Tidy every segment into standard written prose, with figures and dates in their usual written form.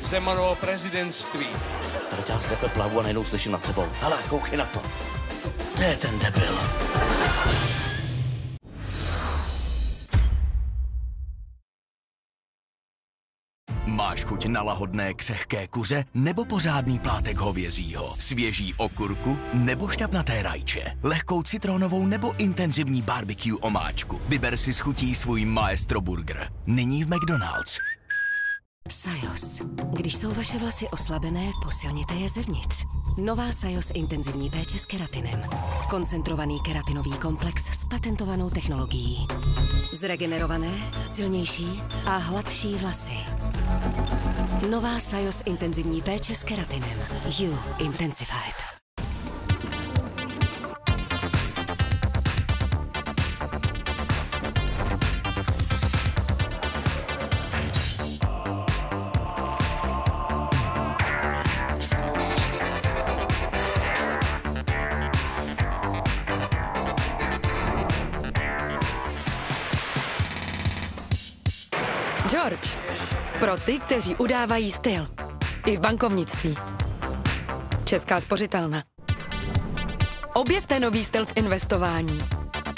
Zemanovo prezidentství. Tady dělám slepé plavu a najednou slyším nad sebou. Hele, koukej na to. To je ten debil. Máš chuť na lahodné křehké kuře nebo pořádný plátek hovězího? Svěží okurku nebo šťavnaté rajče? Lehkou citronovou nebo intenzivní barbecue omáčku? Vyber si s chutí svůj Maestro Burger. Nyní v McDonald's. Sajos. Když jsou vaše vlasy oslabené, posilněte je zevnitř. Nová Sajos intenzivní péče s keratinem. Koncentrovaný keratinový komplex s patentovanou technologií. Zregenerované, silnější a hladší vlasy. Nová Sajos intenzivní péče s keratinem. You Intensified. George. Pro ty, kteří udávají styl. I v bankovnictví. Česká spořitelna. Objevte nový styl v investování.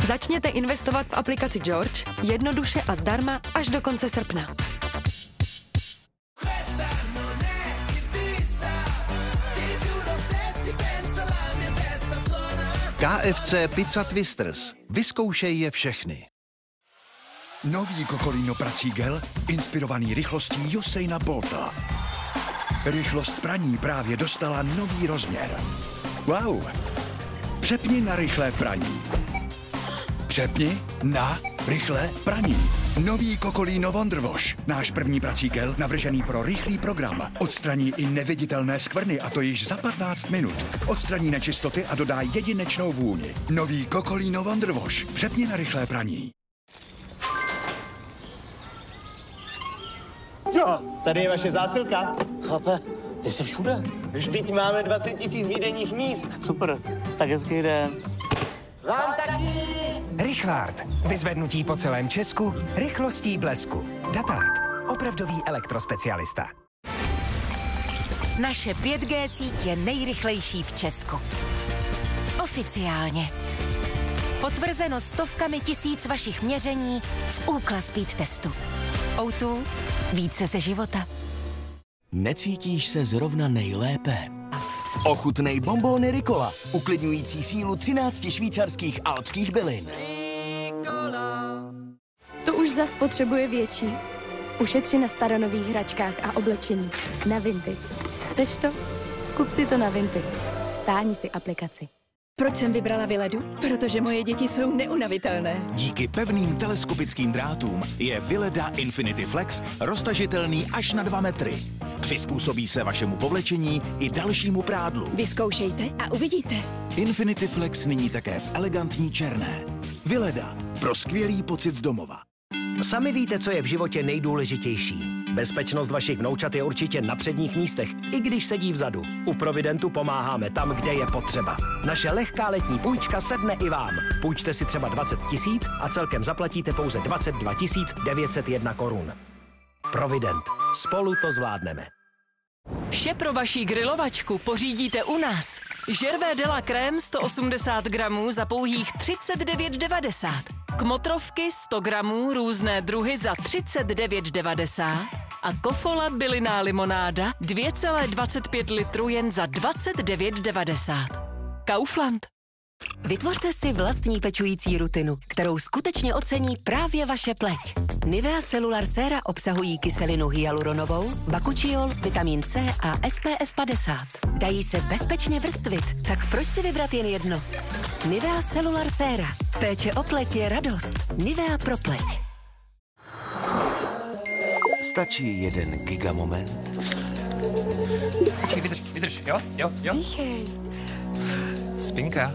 Začněte investovat v aplikaci George jednoduše a zdarma až do konce srpna. KFC Pizza Twisters. Vyzkoušej je všechny. Nový Kokolino prací gel, inspirovaný rychlostí Usaina Bolta. Rychlost praní právě dostala nový rozměr. Wow! Přepni na rychlé praní. Přepni na rychlé praní. Nový Kokolino Wonder Wash. Náš první prací gel navržený pro rychlý program. Odstraní i neviditelné skvrny, a to již za 15 minut. Odstraní nečistoty a dodá jedinečnou vůni. Nový Kokolino Wonder Wash. Přepni na rychlé praní. Jo, tady je vaše zásilka. Chlape, ty jsi všude. Vždyť máme 20 000 výdejních míst. Super, tak hezký den. Vám taky. Richard. Vyzvednutí po celém Česku, rychlostí blesku. Datard. Opravdový elektrospecialista. Naše 5G síť je nejrychlejší v Česku. Oficiálně. Potvrzeno stovkami tisíc vašich měření v Ookla Speed testu. O2. Více ze života. Necítíš se zrovna nejlépe? Ochutnej bonbóny Ricola, uklidňující sílu 13 švýcarských alpských bylin. To už zas potřebuje větší. Ušetři na staronových hračkách a oblečení. Na Vinted. Chceš to? Kup si to na Vinted. Stáhni si aplikaci. Proč jsem vybrala Viledu? Protože moje děti jsou neunavitelné. Díky pevným teleskopickým drátům je Vileda Infinity Flex roztažitelný až na 2 metry. Přizpůsobí se vašemu povlečení i dalšímu prádlu. Vyzkoušejte a uvidíte. Infinity Flex nyní také v elegantní černé. Vileda. Pro skvělý pocit z domova. Sami víte, co je v životě nejdůležitější. Bezpečnost vašich vnoučat je určitě na předních místech, i když sedí vzadu. U Providentu pomáháme tam, kde je potřeba. Naše lehká letní půjčka sedne i vám. Půjčte si třeba 20 000 a celkem zaplatíte pouze 22 901 korun. Provident. Spolu to zvládneme. Vše pro vaši grilovačku pořídíte u nás. Žervé de la Crème 180 gramů za pouhých 39,90. Kmotrovky 100 gramů různé druhy za 39,90. A Kofola bylinná limonáda 2,25 litru jen za 29,90. Kaufland. Vytvořte si vlastní pečující rutinu, kterou skutečně ocení právě vaše pleť. Nivea Cellular Séra obsahují kyselinu hyaluronovou, bakučiol, vitamin C a SPF 50. Dají se bezpečně vrstvit, tak proč si vybrat jen jedno? Nivea Cellular Séra. Péče o pleť je radost. Nivea pro pleť. Stačí jeden gigamoment. Počkej, vydrž, jo? Dýchej. Spinka.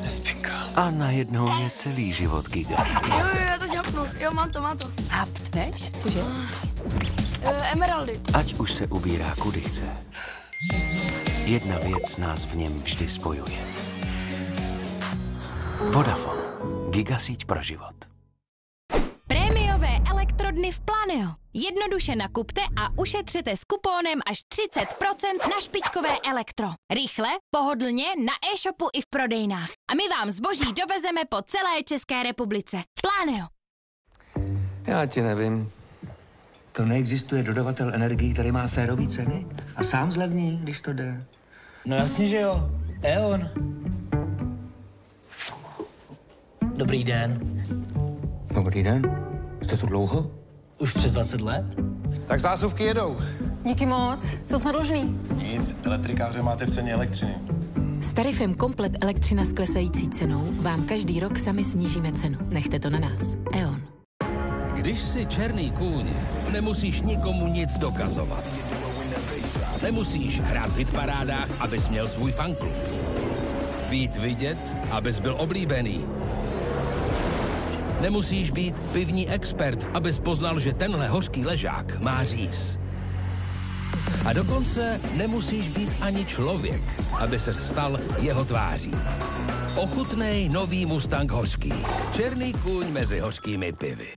Spinka. A najednou je celý život giga. Jo, já to žapnu. Jo, mám to. Hapneš? Cože? Emeraldy. Ať už se ubírá kudy chce. Jedna věc nás v něm vždy spojuje. Vodafone. Gigasíť pro život. Prémiové dny v Planeo. Jednoduše nakupte a ušetřete s kupónem až 30% na špičkové elektro. Rychle, pohodlně, na e-shopu i v prodejnách. A my vám zboží dovezeme po celé České republice. Planeo. Já ti nevím. To neexistuje dodavatel energií, který má férový ceny a sám zlevní, když to jde. No jasně, že jo. E.ON. Dobrý den. Dobrý den. Jste tu dlouho? Už přes 20 let. Tak zásuvky jedou. Díky moc. Co jsme dlužní? Nic, elektrikáře máte v ceně elektřiny. S tarifem Komplet elektřina s klesající cenou vám každý rok sami snížíme cenu. Nechte to na nás. E.ON. Když jsi černý kůň, nemusíš nikomu nic dokazovat. Nemusíš hrát v hitparádách, abys měl svůj fanklub. Být vidět, abys byl oblíbený. Nemusíš být pivní expert, abys poznal, že tenhle hořký ležák má říz. A dokonce nemusíš být ani člověk, aby se stal jeho tváří. Ochutnej nový Mustang hořký. Černý kůň mezi hořkými pivy.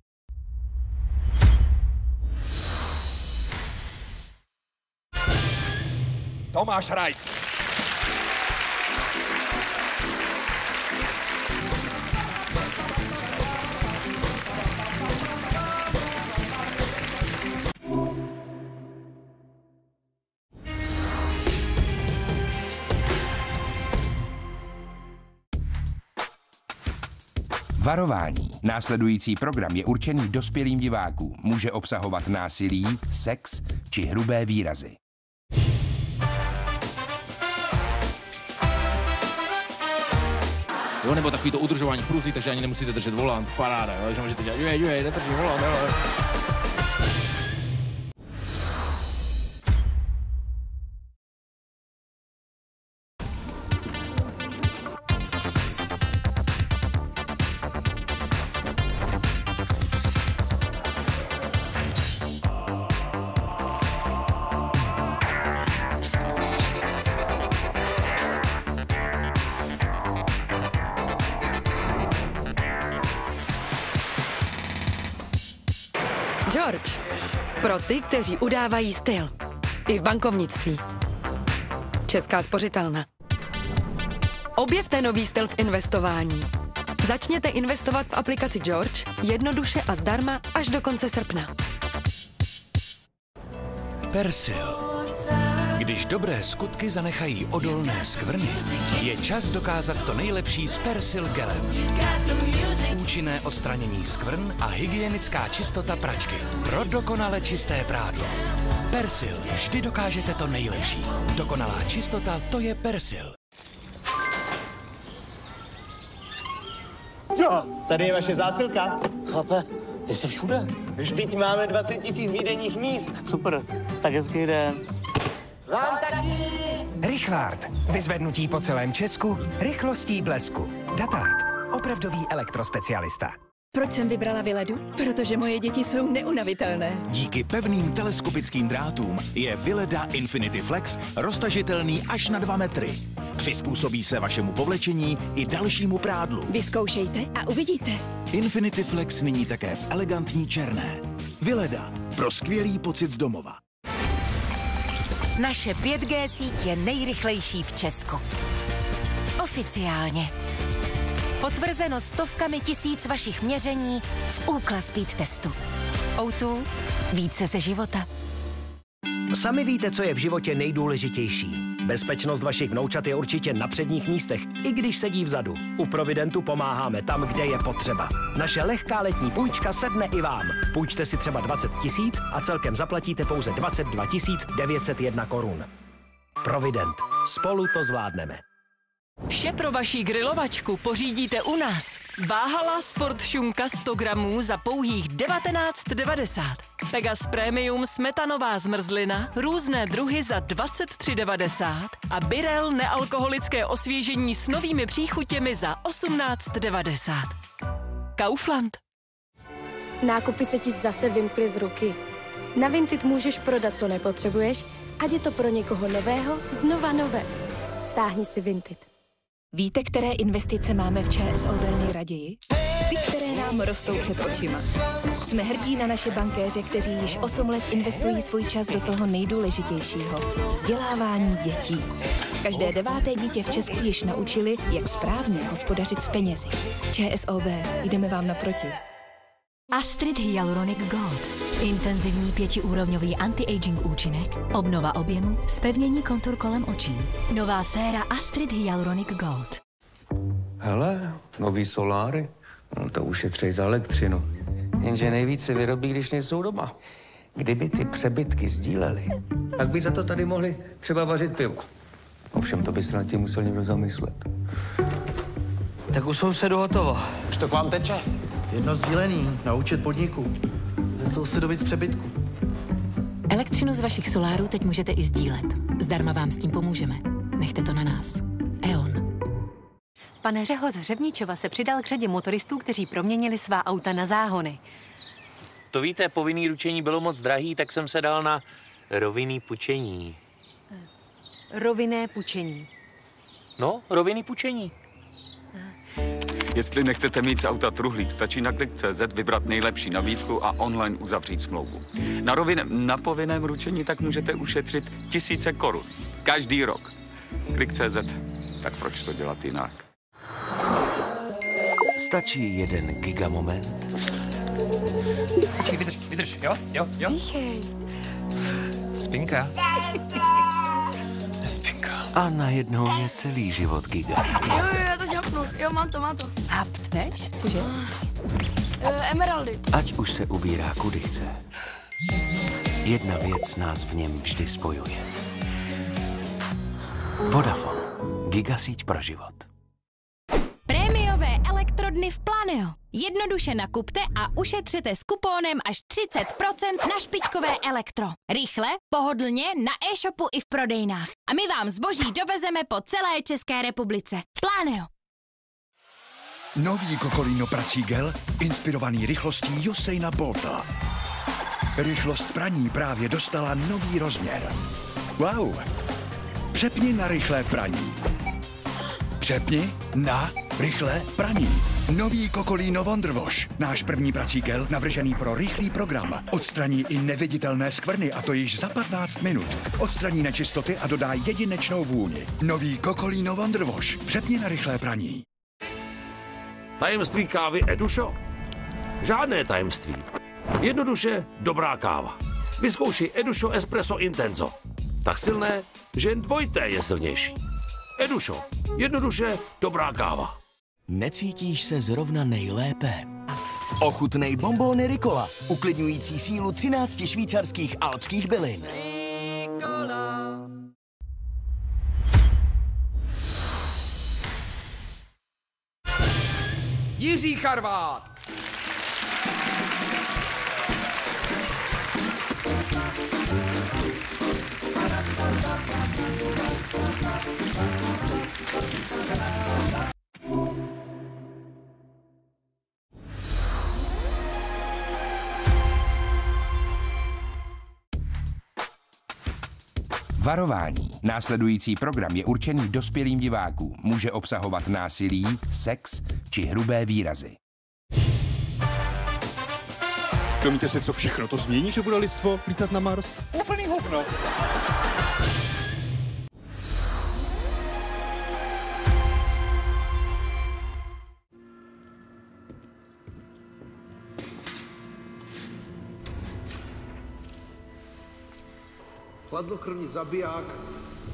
Tomáš Rajc. Varování. Následující program je určený dospělým divákům. Může obsahovat násilí, sex či hrubé výrazy. Jo, nebo takový to udržování průzí, takže ani nemusíte držet volant. Paráda, jo, že můžete dělat, nedržím volant, jo. George. Pro ty, kteří udávají styl. I v bankovnictví. Česká spořitelna. Objevte nový styl v investování. Začněte investovat v aplikaci George jednoduše a zdarma až do konce srpna. Persil. Když dobré skutky zanechají odolné skvrny, je čas dokázat to nejlepší s Persil gelem. Účinné odstranění skvrn a hygienická čistota pračky. Pro dokonale čisté prádlo. Persil. Vždy dokážete to nejlepší. Dokonalá čistota, to je Persil. Jo, tady je vaše zásilka. Chlape, jste všude. Vždyť máme 20 000 výdejních míst. Super, tak hezký den. Vám taky! Richard. Vyzvednutí po celém Česku, rychlostí blesku. Datard. Opravdový elektrospecialista. Proč jsem vybrala Viledu? Protože moje děti jsou neunavitelné. Díky pevným teleskopickým drátům je Vileda Infinity Flex roztažitelný až na 2 metry. Přizpůsobí se vašemu povlečení i dalšímu prádlu. Vyzkoušejte a uvidíte. Infinity Flex nyní také v elegantní černé. Vileda. Pro skvělý pocit z domova. Naše 5G síť je nejrychlejší v Česku. Oficiálně. Potvrzeno stovkami tisíc vašich měření v Ookla Speed testu. O2. Více ze života. Sami víte, co je v životě nejdůležitější. Bezpečnost vašich vnoučat je určitě na předních místech, i když sedí vzadu. U Providentu pomáháme tam, kde je potřeba. Naše lehká letní půjčka sedne i vám. Půjčte si třeba 20 000 a celkem zaplatíte pouze 22 901 korun. Provident. Spolu to zvládneme. Vše pro vaši grilovačku pořídíte u nás. Váhala Sport šunka 100 gramů za pouhých 19,90. Pegas Premium smetanová zmrzlina, různé druhy za 23,90 a Birel nealkoholické osvěžení s novými příchutěmi za 18,90. Kaufland. Nákupy se ti zase vymkly z ruky. Na Vinted můžeš prodat, co nepotřebuješ, ať je to pro někoho nového, znova nové. Stáhni si Vinted. Víte, které investice máme v ČSOB nejraději? Ty, které nám rostou před očima. Jsme hrdí na naše bankéře, kteří již 8 let investují svůj čas do toho nejdůležitějšího – vzdělávání dětí. Každé 9. dítě v Česku již naučili, jak správně hospodařit s penězi. ČSOB, jdeme vám naproti. Astrid Hyaluronic Gold. Intenzivní 5úrovňový anti-aging účinek, obnova objemu, zpevnění kontur kolem očí. Nová séra Astrid Hyaluronic Gold. Hele, nový soláry. No to ušetří za elektřinu. Jenže nejvíc se vyrobí, když nejsou doma. Kdyby ty přebytky sdíleli, tak by za to tady mohli třeba vařit pivo. Ovšem to by se nad tím musel někdo zamyslet. Tak u sousedu hotovo. Už to k vám teče? Jedno sdílený na účet podniku. Ze sousedovic přebytku. Elektřinu z vašich solárů teď můžete i sdílet. Zdarma vám s tím pomůžeme. Nechte to na nás. E.ON. Pan Řeho z Řevničova se přidal k řadě motoristů, kteří proměnili svá auta na záhony. To víte, povinný ručení bylo moc drahý, tak jsem se dal na rovinný půjčení. Rovinné půjčení. No, rovinný půjčení. Jestli nechcete mít z auta truhlík, stačí na Klik.cz vybrat nejlepší nabídku a online uzavřít smlouvu. Na povinném ručení tak můžete ušetřit tisíce korun. Každý rok. Klik.cz. Tak proč to dělat jinak? Stačí 1 gigamoment. Počkej, vydrž, jo? Dýchej. Spinka. Spinka. A najednou je celý život giga. Jo, já to ďapnu. Jo, mám to. Hapneš? Cože? Emeraldy. Ať už se ubírá kudy chce. Jedna věc nás v něm vždy spojuje. Vodafone. Gigasíť pro život. Prémiové elektrodny v Planeo. Jednoduše nakupte a ušetřete s kupónem až 30% na špičkové elektro. Rychle, pohodlně, na e-shopu i v prodejnách. A my vám zboží dovezeme po celé České republice. Planeo. Nový Kokolino prací gel, inspirovaný rychlostí Usaina Bolta. Rychlost praní právě dostala nový rozměr. Wow! Přepni na rychlé praní. Přepni na rychlé praní. Nový Kokolino Wonder Wash. Náš první prací gel, navržený pro rychlý program. Odstraní i neviditelné skvrny, a to již za 15 minut. Odstraní nečistoty a dodá jedinečnou vůni. Nový Kokolino Wonder Wash. Přepni na rychlé praní. Tajemství kávy Edušo? Žádné tajemství. Jednoduše dobrá káva. Vyzkoušej Edušo Espresso Intenso. Tak silné, že jen dvojité je silnější. Edušo. Jednoduše dobrá káva. Necítíš se zrovna nejlépe? Ochutnej bonbóny Ricola, uklidňující sílu 13 švýcarských alpských bylin. Jiří Charvát. Varování. Následující program je určený dospělým divákům. Může obsahovat násilí, sex či hrubé výrazy. Domníte si, co všechno to změní, že bude lidstvo lítat na Mars? Úplný hovno. Chladnokrvný zabiják,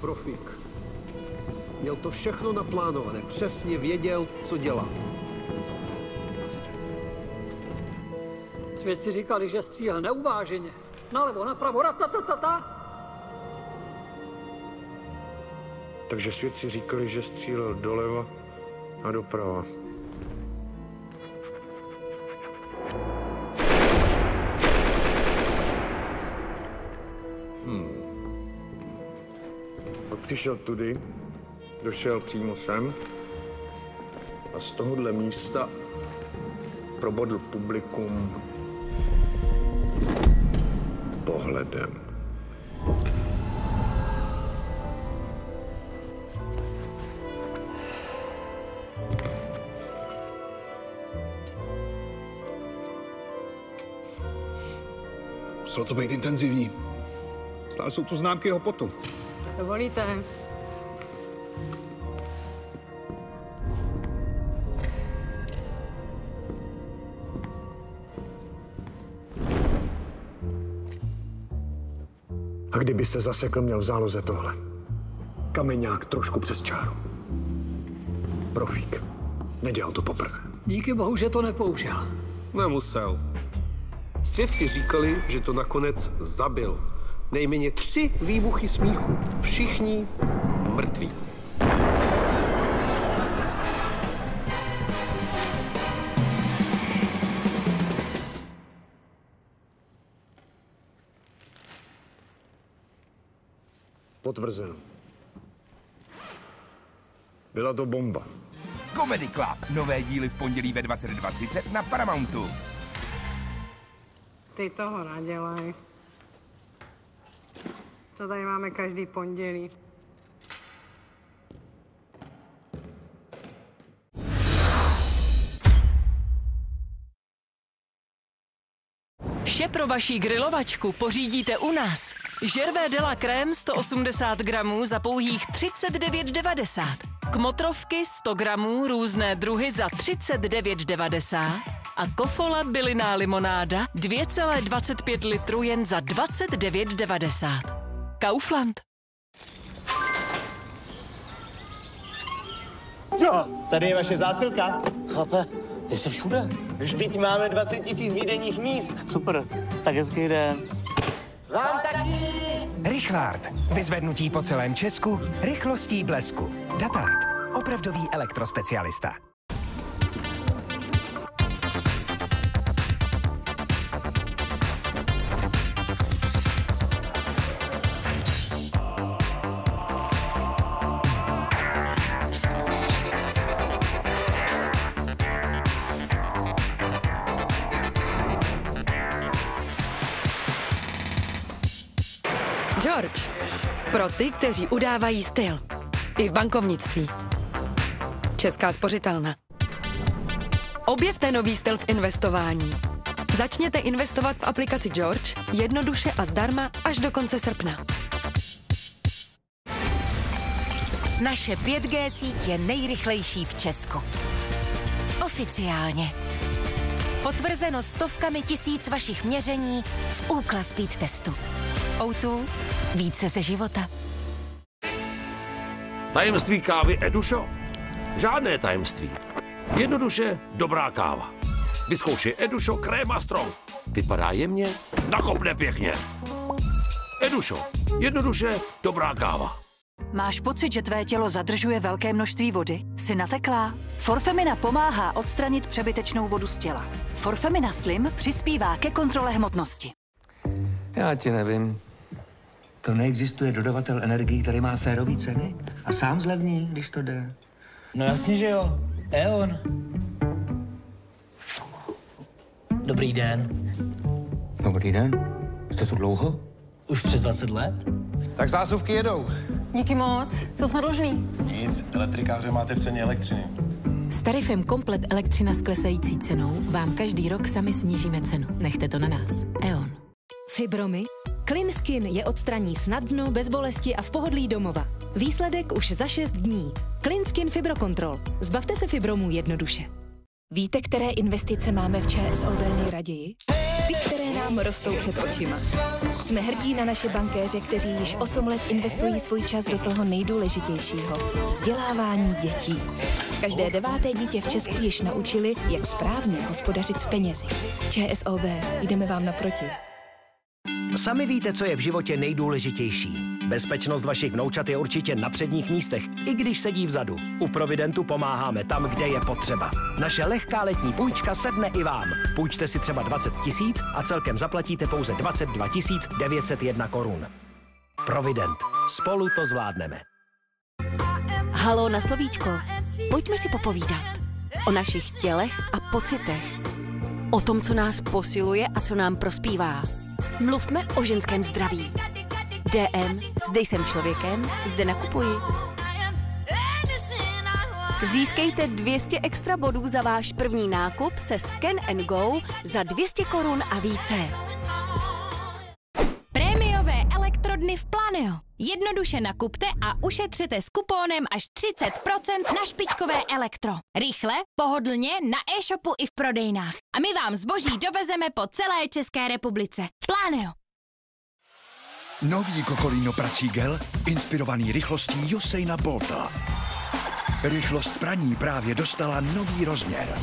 profík. Měl to všechno naplánované, přesně věděl, co dělá. Svědci říkali, že střílel neuváženě. Nalevo, napravo, ratatatata. Takže svědci říkali, že střílel doleva a doprava. Pak přišel tudy, došel přímo sem a z tohohle místa probodl publikum pohledem. Muselo to být intenzivní. Stále jsou tu známky jeho potu. Dovolíte? A kdyby se zasekl, měl v záloze tohle. Kameňák trošku přes čáru. Profík. Nedělal to poprvé. Díky bohu, že to nepoužil. Nemusel. Svědci říkali, že to nakonec zabil. Nejméně 3 výbuchy smíchu. Všichni mrtví. Potvrzeno. Byla to bomba. Comedy Club. Nové díly v pondělí ve 22:30 na Paramountu. Ty toho nadělej. To tady máme každý pondělí. Vše pro vaši grilovačku pořídíte u nás. Žervé de la Crème 180 gramů za pouhých 39,90. Kmotrovky 100 gramů různé druhy za 39,90. A Kofola bylinná limonáda 2,25 litru jen za 29,90. Kaufland. Jo, tady je vaše zásilka. Chlape, ty jsi všude. Vždyť máme 20 000 výdejních míst. Super, tak hezký den. Vám taky! Richlard. Vyzvednutí po celém Česku, rychlostí blesku. Datard. Opravdový elektrospecialista. George. Pro ty, kteří udávají styl. I v bankovnictví. Česká spořitelna. Objevte nový styl v investování. Začněte investovat v aplikaci George jednoduše a zdarma až do konce srpna. Naše 5G síť je nejrychlejší v Česku. Oficiálně. Potvrzeno stovkami tisíc vašich měření v Ookla Speed testu. O2. Více ze života. Tajemství kávy Edušo? Žádné tajemství. Jednoduše dobrá káva. Vyzkoušej Edušo Créma Strong. Vypadá jemně, nakopne pěkně. Edušo. Jednoduše dobrá káva. Máš pocit, že tvé tělo zadržuje velké množství vody? Jsi nateklá? Forfemina pomáhá odstranit přebytečnou vodu z těla. Forfemina Slim přispívá ke kontrole hmotnosti. Já ti nevím. To neexistuje dodavatel energií, který má férový ceny a sám zlevní, když to jde. No jasně, že jo. E.ON. Dobrý den. Dobrý den. Jste tu dlouho? Už přes 20 let. Tak zásuvky jedou. Díky moc. Co jsme dlužní? Nic, elektrikáře máte v ceně elektřiny. S tarifem Komplet elektřina s klesající cenou vám každý rok sami snížíme cenu. Nechte to na nás. E.ON. Fibromy? CleanSkin je odstraní snadno, bez bolesti a v pohodlí domova. Výsledek už za 6 dní. CleanSkin Fibrocontrol. Zbavte se fibromů jednoduše. Víte, které investice máme v ČSOB nejraději? Ty, které nám rostou před očima. Jsme hrdí na naše bankéře, kteří již 8 let investují svůj čas do toho nejdůležitějšího. Vzdělávání dětí. Každé 9. dítě v Česku již naučili, jak správně hospodařit s penězi. ČSOB, jdeme vám naproti. Sami víte, co je v životě nejdůležitější. Bezpečnost vašich vnoučat je určitě na předních místech, i když sedí vzadu. U Providentu pomáháme tam, kde je potřeba. Naše lehká letní půjčka sedne i vám. Půjčte si třeba 20 000 a celkem zaplatíte pouze 22 901 korun. Provident. Spolu to zvládneme. Halo na slovíčko. Pojďme si popovídat. O našich tělech a pocitech. O tom, co nás posiluje a co nám prospívá. Mluvme o ženském zdraví. DM, zde jsem člověkem, zde nakupuji. Získejte 200 extra bodů za váš první nákup se Scan & Go za 200 korun a více. v Planeo. Jednoduše nakupte a ušetřete s kupónem až 30% na špičkové elektro. Rychle, pohodlně, na e-shopu i v prodejnách. A my vám zboží dovezeme po celé České republice. Planeo. Nový Kokolino prací gel, inspirovaný rychlostí Usaina Bolta. Rychlost praní právě dostala nový rozměr.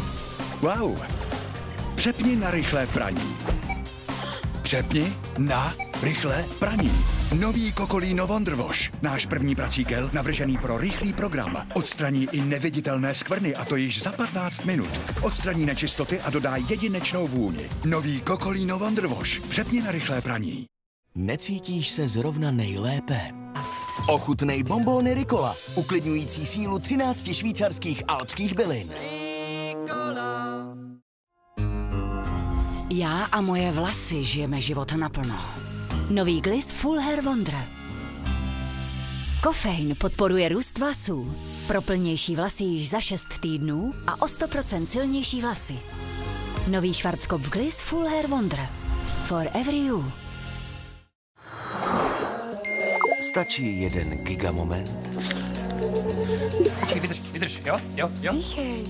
Wow! Přepni na rychlé praní. Přepni na rychlé praní. Nový Kokolino Wonder Wash. Náš první prací gel navržený pro rychlý program. Odstraní i neviditelné skvrny, a to již za 15 minut. Odstraní nečistoty a dodá jedinečnou vůni. Nový Kokolino Wonder Wash. Přepni na rychlé praní. Necítíš se zrovna nejlépe? Ochutnej bonbóny Ricola, uklidňující sílu 13 švýcarských alpských bylin. Já a moje vlasy žijeme život naplno. Nový Gliss Full Hair Wonder. Kofein podporuje růst vlasů. Pro plnější vlasy již za 6 týdnů a o 100% silnější vlasy. Nový Schwarzkopf Gliss Full Hair Wonder. For every you. Stačí jeden gigamoment. Vydrž, jo. Dýchej.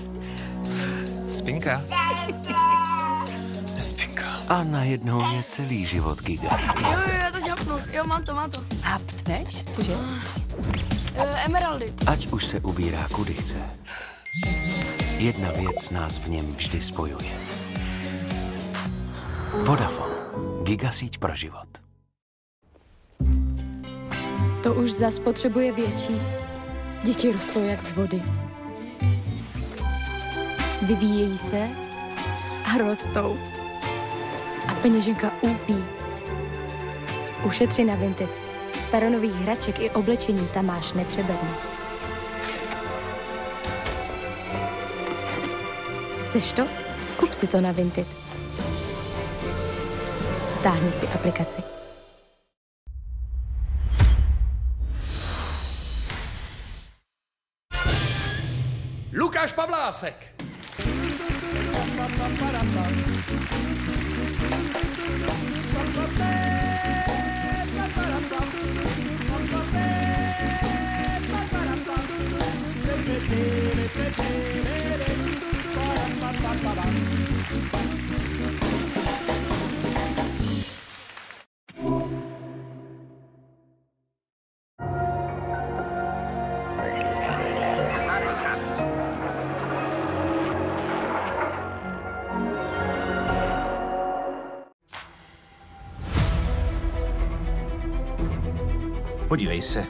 Spinka. A najednou je celý život giga. Jo, já to ďapnu. Jo, mám to. A ptneš? Cože? Emeraldy. Ať už se ubírá kudy chce. Jedna věc nás v něm vždy spojuje. Vodafone. Gigasíť pro život. To už zas potřebuje větší. Děti rostou jak z vody. Vyvíjejí se a rostou. A peněženka úpí. Ušetři na Vinted. Staronových hraček i oblečení tam máš nepřeberně. Chceš to? Kup si to na Vinted. Stáhni si aplikaci. Lukáš Pavlásek. Podívej se.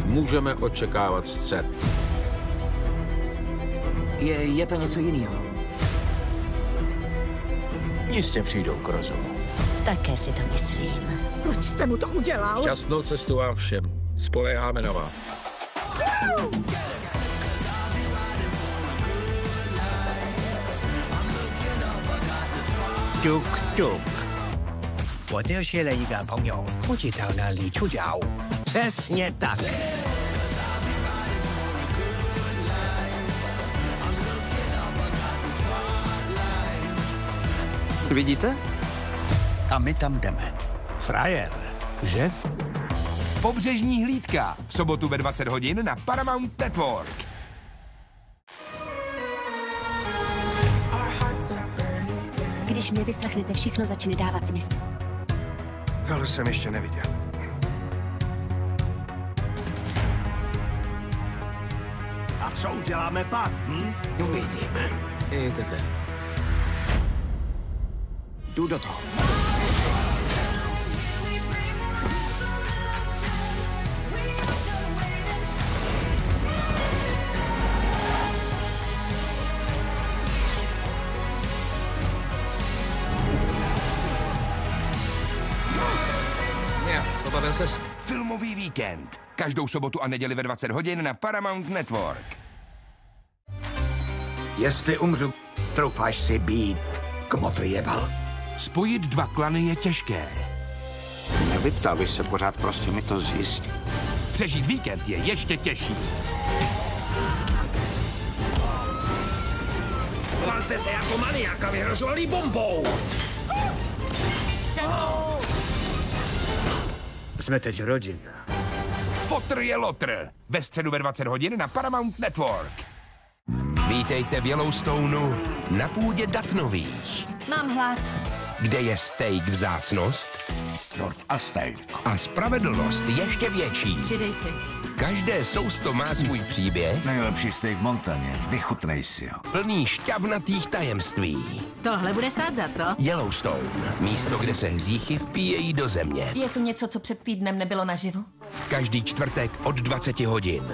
Můžeme očekávat střet. Je to něco jiného. Jistě přijdou k rozumu. Také si to myslím. Proč jste mu to udělal? Šťastnou cestu vám všem. Spoléháme na vás. Tuk tuk. 我这些了一个朋友不知道哪里出脚。Přesně tak. Vidíte? A my tam jdeme. Frajer, že? Pobřežní hlídka. V sobotu ve 20 hodin na Paramount Network. Když mě vyslechnete, všechno začne dávat smysl. Tohle jsem ještě neviděl. A co uděláme pak? Uvidíme. Jdete. Jdu do toho. Filmový víkend. Každou sobotu a neděli ve 20 hodin na Paramount Network. Jestli umřu, troufáš si být kmotr jebal. Spojit dva klany je těžké. Nevyptal bych se pořád, prostě mi to zjistit. Přežít víkend je ještě těžší. Choval jste se jako maniak a vyhrožoval jí bombou. Jsme teď rodina. Fotr je lotr. Ve středu ve 20 hodin na Paramount Network. Vítejte v Yellowstoneu na půdě Datnových. Mám hlad. Kde je steak vzácnost a steak. A spravedlnost ještě větší. Přidej si. Každé sousto má svůj příběh. Nejlepší steak v Montaně. Vychutnej si ho. Plný šťavnatých tajemství. Tohle bude stát za to. Yellowstone. Místo, kde se hříchy vpíjejí do země. Je tu něco, co před týdnem nebylo naživu? Každý čtvrtek od 20 hodin.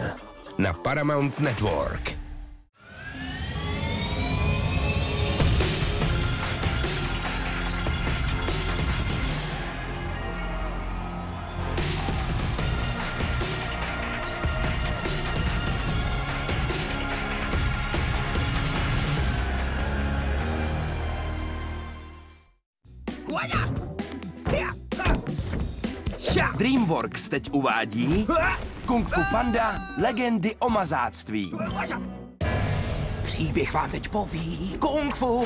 Na Paramount Network. DreamWorks teď uvádí Kung Fu Panda – Legendy o mazáctví. Příběh vám teď poví Kung Fu